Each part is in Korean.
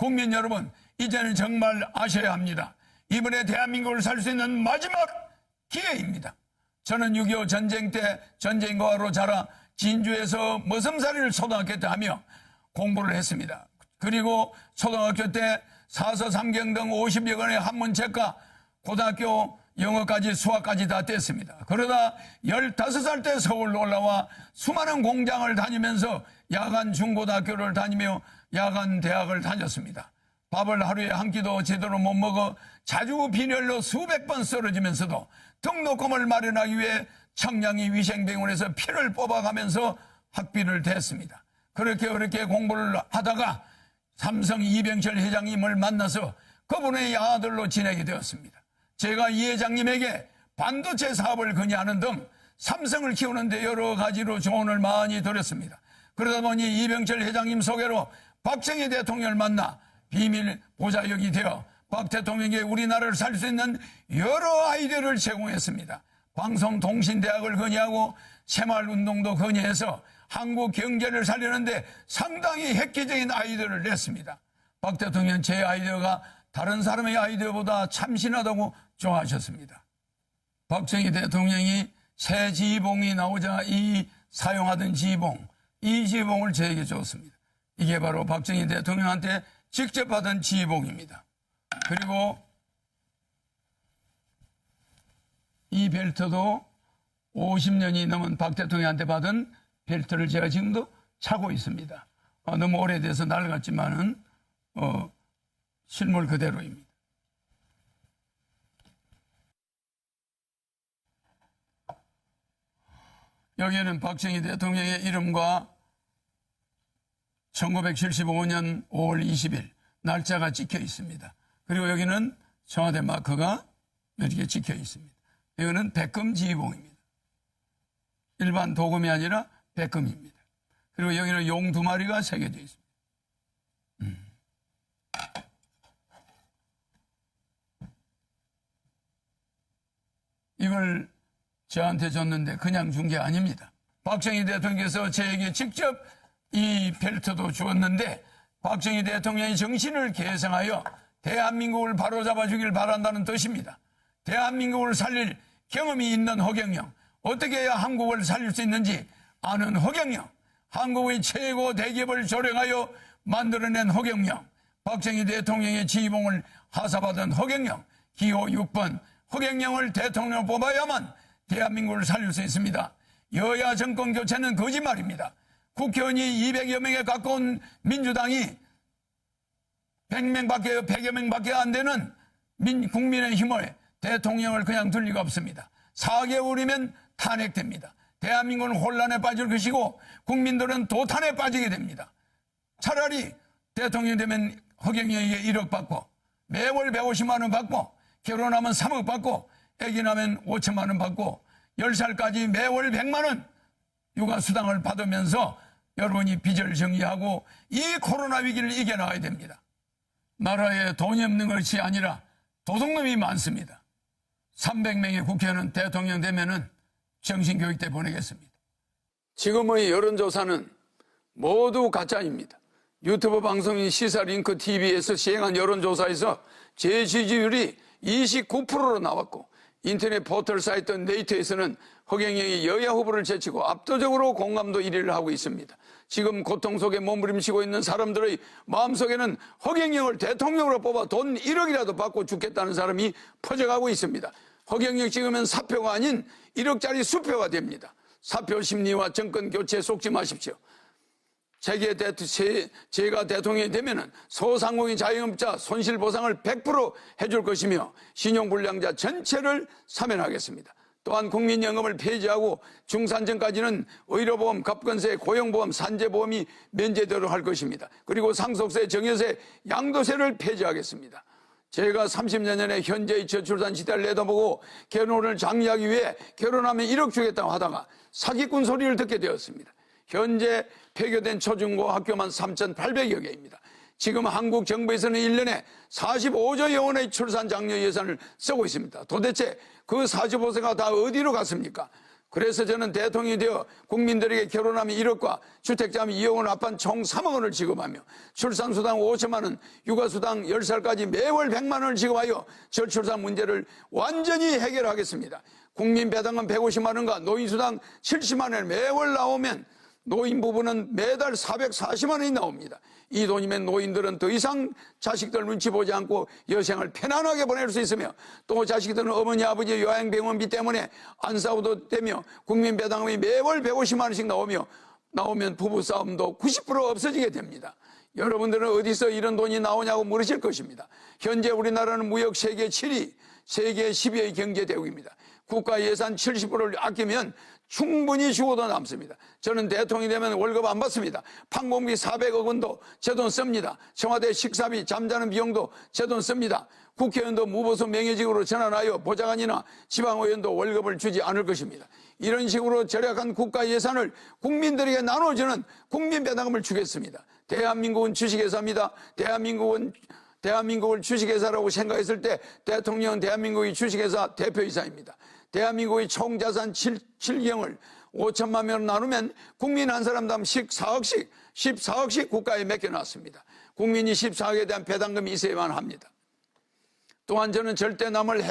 국민 여러분, 이제는 정말 아셔야 합니다. 이번에 대한민국을 살 수 있는 마지막 기회입니다. 저는 6.25 전쟁 때 전쟁과로 자라 진주에서 머슴살이를 초등학교 때 하며 공부를 했습니다. 그리고 초등학교 때 사서, 삼경 등 50여 권의 한문책과 고등학교 영어까지 수학까지 다 뗐습니다. 그러다 15살 때 서울로 올라와 수많은 공장을 다니면서 야간 중고등학교를 다니며 야간 대학을 다녔습니다. 밥을 하루에 한 끼도 제대로 못 먹어 자주 빈혈로 수백 번 쓰러지면서도 등록금을 마련하기 위해 청량리 위생병원에서 피를 뽑아가면서 학비를 댔습니다. 그렇게 공부를 하다가 삼성 이병철 회장님을 만나서 그분의 아들로 지내게 되었습니다. 제가 이 회장님에게 반도체 사업을 건의하는 등 삼성을 키우는데 여러 가지로 조언을 많이 드렸습니다. 그러다 보니 이병철 회장님 소개로 박정희 대통령을 만나 비밀 보좌역이 되어 박 대통령에게 우리나라를 살 수 있는 여러 아이디어를 제공했습니다. 방송통신대학을 건의하고 새마을운동도 건의해서 한국 경제를 살리는데 상당히 획기적인 아이디어를 냈습니다. 박 대통령은 제 아이디어가 다른 사람의 아이디어보다 참신하다고 좋아하셨습니다. 박정희 대통령이 새 지휘봉이 나오자 사용하던 지휘봉, 이 지휘봉을 저에게 줬습니다. 이게 바로 박정희 대통령한테 직접 받은 지휘봉입니다. 그리고 이 벨트도 50년이 넘은 박 대통령한테 받은 벨트를 제가 지금도 차고 있습니다. 너무 오래돼서 낡았지만은 실물 그대로입니다. 여기에는 박정희 대통령의 이름과 1975년 5월 20일 날짜가 찍혀 있습니다. 그리고 여기는 청와대 마크가 이렇게 찍혀 있습니다. 이거는 백금 지휘봉입니다. 일반 도금이 아니라 백금입니다. 그리고 여기는 용 2마리가 새겨져 있습니다. 이걸 저한테 줬는데 그냥 준 게 아닙니다. 박정희 대통령께서 저에게 직접 이 벨트도 주었는데 박정희 대통령의 정신을 계승하여 대한민국을 바로잡아 주길 바란다는 뜻입니다. 대한민국을 살릴 경험이 있는 허경영, 어떻게 해야 한국을 살릴 수 있는지 아는 허경영, 한국의 최고 대기업을 조력하여 만들어낸 허경영, 박정희 대통령의 지휘봉을 하사받은 허경영, 기호 6번 허경영을 대통령으로 뽑아야만 대한민국을 살릴 수 있습니다. 여야 정권 교체는 거짓말입니다. 국회의원이 200여 명에 가까운 민주당이 100여 명밖에 안 되는 국민의힘을 대통령을 그냥 둘 리가 없습니다. 4개월이면 탄핵됩니다. 대한민국은 혼란에 빠질 것이고 국민들은 도탄에 빠지게 됩니다. 차라리 대통령이 되면 허경영에게 1억 받고 매월 150만 원 받고 결혼하면 3억 받고 아기 나면 5천만 원 받고 10살까지 매월 100만 원 육아수당을 받으면서 여러분이 빚을 정리하고 이 코로나 위기를 이겨나가야 됩니다. 나라에 돈이 없는 것이 아니라 도둑놈이 많습니다. 300명의 국회의원은 대통령 되면은 정신교육대 보내겠습니다. 지금의 여론조사는 모두 가짜입니다. 유튜브 방송인 시사링크 TV에서 시행한 여론조사에서 제 지지율이 29%로 나왔고 인터넷 포털 사이트 네이트에서는 허경영이 여야 후보를 제치고 압도적으로 공감도 1위를 하고 있습니다. 지금 고통 속에 몸부림치고 있는 사람들의 마음속에는 허경영을 대통령으로 뽑아 돈 1억이라도 받고 죽겠다는 사람이 퍼져가고 있습니다. 허경영 찍으면 사표가 아닌 1억짜리 수표가 됩니다. 사표 심리와 정권 교체에 속지 마십시오. 제가 대통령이 되면은 소상공인 자영업자 손실보상을 100% 해줄 것이며 신용불량자 전체를 사면하겠습니다. 또한 국민연금을 폐지하고 중산층까지는 의료보험, 갑근세, 고용보험, 산재보험이 면제되도록 할 것입니다. 그리고 상속세, 증여세, 양도세를 폐지하겠습니다. 제가 30년 전에 현재의 저출산 시대를 내다보고 결혼을 장려하기 위해 결혼하면 1억 주겠다고 하다가 사기꾼 소리를 듣게 되었습니다. 현재 폐교된 초중고 학교만 3,800여 개입니다. 지금 한국 정부에서는 1년에 45조 원의 출산 장려 예산을 쓰고 있습니다. 도대체 그 45조가 다 어디로 갔습니까? 그래서 저는 대통령이 되어 국민들에게 결혼하면 1억과 주택자면 2억을 합한 총 3억 원을 지급하며 출산수당 5천만 원, 육아수당 10살까지 매월 100만 원을 지급하여 저출산 문제를 완전히 해결하겠습니다. 국민배당금 150만 원과 노인수당 70만 원 매월 나오면 노인 부부는 매달 440만 원이 나옵니다. 이 돈이면 노인들은 더 이상 자식들 눈치 보지 않고 여생을 편안하게 보낼 수 있으며 또 자식들은 어머니 아버지 요양병원비 때문에 안 싸워도 되며 국민배당금이 매월 150만 원씩 나오면 부부싸움도 90% 없어지게 됩니다. 여러분들은 어디서 이런 돈이 나오냐고 물으실 것입니다. 현재 우리나라는 무역 세계 7위, 세계 10위의 경제대국입니다. 국가 예산 70%를 아끼면 충분히 죽어도 남습니다. 저는 대통령이 되면 월급 안 받습니다. 판공비 400억 원도 제 돈 씁니다. 청와대 식사비, 잠자는 비용도 제 돈 씁니다. 국회의원도 무보수 명예직으로 전환하여 보좌관이나 지방의원도 월급을 주지 않을 것입니다. 이런 식으로 절약한 국가 예산을 국민들에게 나눠주는 국민배당금을 주겠습니다. 대한민국은 주식회사입니다. 대한민국을 주식회사라고 생각했을 때 대통령은 대한민국의 주식회사 대표이사입니다. 대한민국의 총자산 7경을 5천만 명으로 나누면 국민 한 사람당 14억씩 국가에 맡겨놨습니다. 국민이 14억에 대한 배당금이 있어야만 합니다. 또한 저는 절대 남을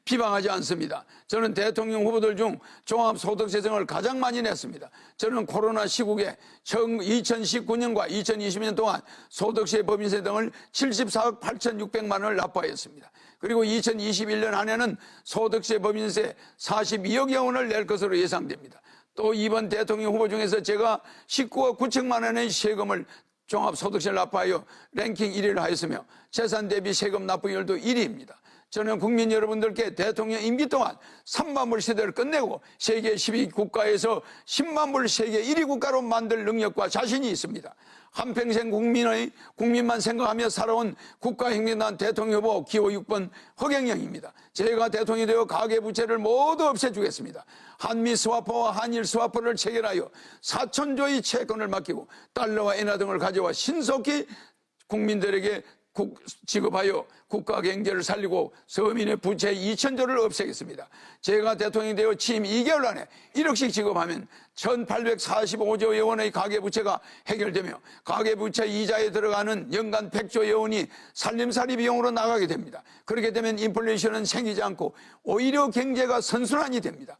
비방하지 않습니다. 저는 대통령 후보들 중 종합소득세정을 가장 많이 냈습니다. 저는 코로나 시국에 2019년과 2020년 동안 소득세, 법인세 등을 74억 8,600만 원을 납부하였습니다. 그리고 2021년 한 해는 소득세, 법인세 42억여 원을 낼 것으로 예상됩니다. 또 이번 대통령 후보 중에서 제가 19억 9천만 원의 세금을 종합소득세를 납부하여 랭킹 1위를 하였으며 재산 대비 세금 납부율도 1위입니다. 저는 국민 여러분들께 대통령 임기 동안 3만 불 세대를 끝내고 세계 10위 국가에서 10만 불 세계 1위 국가로 만들 능력과 자신이 있습니다. 한평생 국민만 생각하며 살아온 국가혁명단 대통령 후보 기호 6번 허경영입니다. 제가 대통령이 되어 가계부채를 모두 없애주겠습니다. 한미 스와퍼와 한일 스와퍼를 체결하여 4천조의 채권을 맡기고 달러와 엔화 등을 가져와 신속히 국민들에게 지급하여 국가 경제를 살리고 서민의 부채 2천조를 없애겠습니다. 제가 대통령이 되어 취임 2개월 안에 1억씩 지급하면 1,845조 원의 가계부채가 해결되며 가계부채 이자에 들어가는 연간 100조 원이 살림살이 비용으로 나가게 됩니다. 그렇게 되면 인플레이션은 생기지 않고 오히려 경제가 선순환이 됩니다.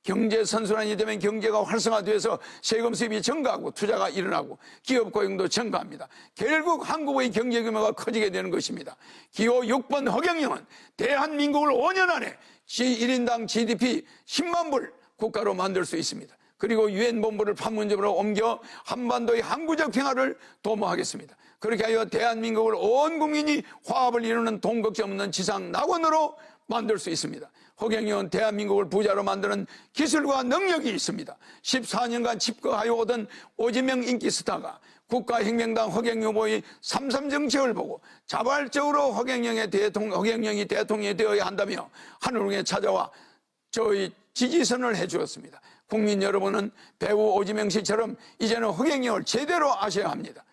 경제 선순환이 되면 경제가 활성화돼서 세금 수입이 증가하고 투자가 일어나고 기업 고용도 증가합니다. 결국 한국의 경제 규모가 커지게 되는 것입니다. 기호 6번 허경영은 대한민국을 5년 안에 1인당 GDP 10만 불 국가로 만들 수 있습니다. 그리고 유엔 본부를 판문점으로 옮겨 한반도의 항구적 평화를 도모하겠습니다. 그렇게 하여 대한민국을 온 국민이 화합을 이루는 돈 걱정 없는 지상 낙원으로 만들 수 있습니다. 허경영은 대한민국을 부자로 만드는 기술과 능력이 있습니다. 14년간 집거하여 오던 오지명 인기 스타가 국가혁명당 허경영 후보의 3.3 정책을 보고 자발적으로 허경영이 대통령이 되어야 한다며 하늘궁에 찾아와 저희 지지선을 해주었습니다. 국민 여러분은 배우 오지명 씨처럼 이제는 허경영을 제대로 아셔야 합니다.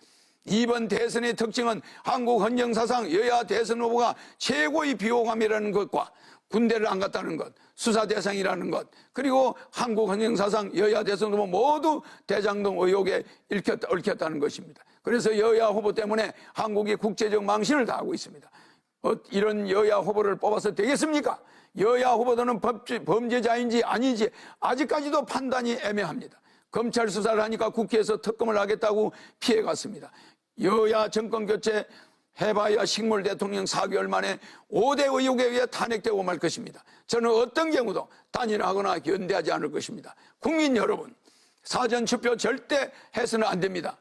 이번 대선의 특징은 한국 헌정사상 여야 대선 후보가 최고의 비호감이라는 것과 군대를 안 갔다는 것, 수사 대상이라는 것, 그리고 한국 헌정사상 여야 대선 후보 모두 대장동 의혹에 얽혔다는 것입니다. 그래서 여야 후보 때문에 한국이 국제적 망신을 당하고 있습니다. 이런 여야 후보를 뽑아서 되겠습니까? 여야 후보들은 범죄자인지 아닌지 아직까지도 판단이 애매합니다. 검찰 수사를 하니까 국회에서 특검을 하겠다고 피해갔습니다. 여야 정권 교체 해봐야 식물 대통령 4개월 만에 5대 의혹에 의해 탄핵되고 말 것입니다. 저는 어떤 경우도 단일화하거나 연대하지 않을 것입니다. 국민 여러분, 사전투표 절대 해서는 안 됩니다.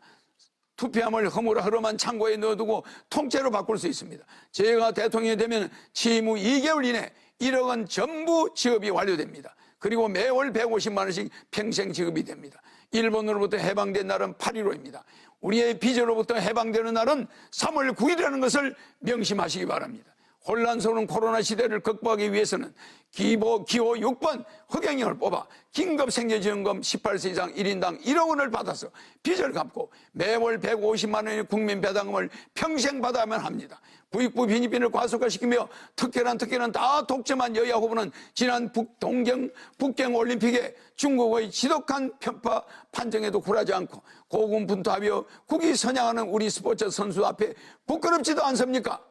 투표함을 허물허름한 창고에 넣어두고 통째로 바꿀 수 있습니다. 제가 대통령이 되면 취임 후 2개월 이내 1억 원 전부 지급이 완료됩니다. 그리고 매월 150만 원씩 평생 지급이 됩니다. 일본으로부터 해방된 날은 8.15입니다. 우리의 빚으로부터 해방되는 날은 3월 9일이라는 것을 명심하시기 바랍니다. 혼란스러운 코로나 시대를 극복하기 위해서는 기호 6번 허경영을 뽑아 긴급생계지원금 18세 이상 1인당 1억 원을 받아서 빚을 갚고 매월 150만 원의 국민배당금을 평생 받아야만 합니다. 부익부 빈익빈을 과속화시키며 특혜는 다 독점한 여야 후보는 지난 북경 올림픽에 중국의 지독한 편파 판정에도 굴하지 않고 고군분투하며 국위 선양하는 우리 스포츠 선수 앞에 부끄럽지도 않습니까?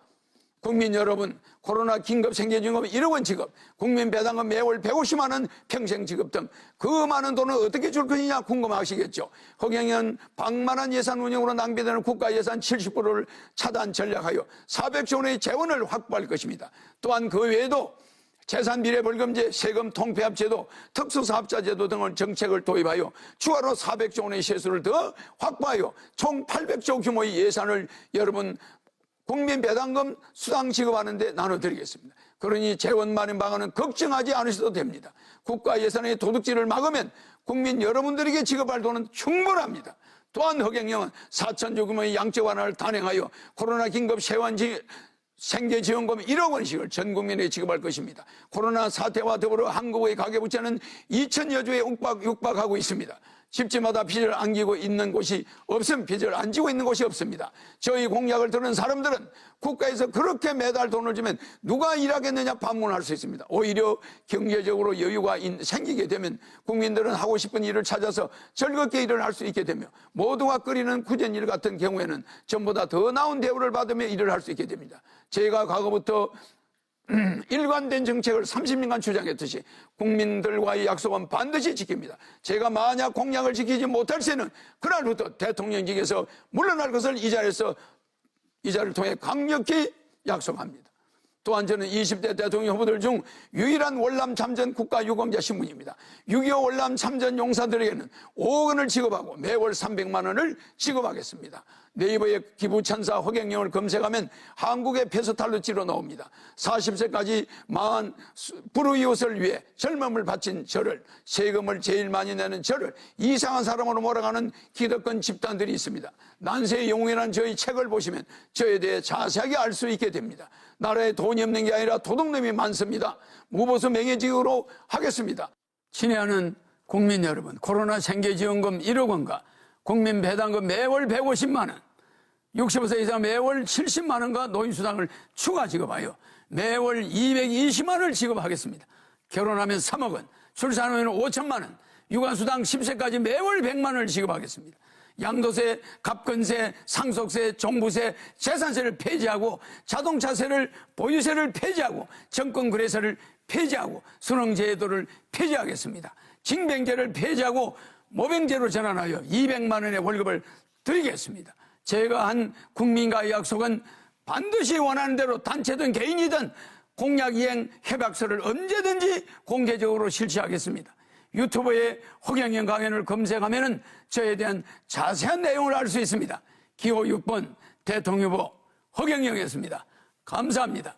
국민 여러분, 코로나 긴급생계지원금 1억 원 지급, 국민배당금 매월 150만 원 평생 지급 등 그 많은 돈을 어떻게 줄 것이냐 궁금하시겠죠. 허경영은 방만한 예산 운영으로 낭비되는 국가 예산 70%를 차단 전략하여 400조 원의 재원을 확보할 것입니다. 또한 그 외에도 재산 미래벌금제, 세금 통폐합제도, 특수사업자제도 등을 정책을 도입하여 추가로 400조 원의 세수를 더 확보하여 총 800조 규모의 예산을 여러분 국민배당금 수당 지급하는 데 나눠드리겠습니다. 그러니 재원 마련 방안은 걱정하지 않으셔도 됩니다. 국가 예산의 도둑질을 막으면 국민 여러분들에게 지급할 돈은 충분합니다. 또한 허경영은 4천조 규모의 양적 완화를 단행하여 코로나 긴급 생계지원금 1억 원씩을 전 국민에게 지급할 것입니다. 코로나 사태와 더불어 한국의 가계부채는 2천여 조에 육박하고 있습니다. 집집마다 빚을 안기고 있는 곳이 없음, 빚을 안 지고 있는 곳이 없습니다. 저희 공약을 들은 사람들은 국가에서 그렇게 매달 돈을 주면 누가 일하겠느냐 반문할 수 있습니다. 오히려 경제적으로 여유가 생기게 되면 국민들은 하고 싶은 일을 찾아서 즐겁게 일을 할 수 있게 되며 모두가 끓이는 구전일 같은 경우에는 전보다 더 나은 대우를 받으며 일을 할 수 있게 됩니다. 제가 과거부터 일관된 정책을 30년간 주장했듯이 국민들과의 약속은 반드시 지킵니다. 제가 만약 공약을 지키지 못할 때는 그날부터 대통령직에서 물러날 것을 이 자리를 통해 강력히 약속합니다. 또한 저는 20대 대통령 후보들 중 유일한 월남 참전 국가유공자 신분입니다. 6.25 월남 참전 용사들에게는 5억 원을 지급하고 매월 300만 원을 지급하겠습니다. 네이버에 기부천사 허경영을 검색하면 한국의 페스탈로지로 나옵니다. 40세까지 망한 불우이웃을 위해 젊음을 바친 저를, 세금을 제일 많이 내는 저를 이상한 사람으로 몰아가는 기득권 집단들이 있습니다. 난세의 영웅이라는 저의 책을 보시면 저에 대해 자세하게 알 수 있게 됩니다. 나라에 돈이 없는 게 아니라 도둑놈이 많습니다. 무보수 명예직으로 하겠습니다. 친애하는 국민 여러분, 코로나 생계지원금 1억 원과 국민배당금 매월 150만 원, 65세 이상 매월 70만 원과 노인수당을 추가 지급하여 매월 220만 원을 지급하겠습니다. 결혼하면 3억 원, 출산 후에는 5천만 원, 육아수당 10세까지 매월 100만 원을 지급하겠습니다. 양도세, 갑근세, 상속세, 종부세, 재산세를 폐지하고 자동차세를, 보유세를 폐지하고 정권거래세를 폐지하고 수능제도를 폐지하겠습니다. 징병제를 폐지하고 모병제로 전환하여 200만 원의 월급을 드리겠습니다. 제가 한 국민과의 약속은 반드시 원하는 대로 단체든 개인이든 공약 이행 협약서를 언제든지 공개적으로 실시하겠습니다. 유튜브에 허경영 강연을 검색하면 저에 대한 자세한 내용을 알 수 있습니다. 기호 6번 대통령 후보 허경영이었습니다. 감사합니다.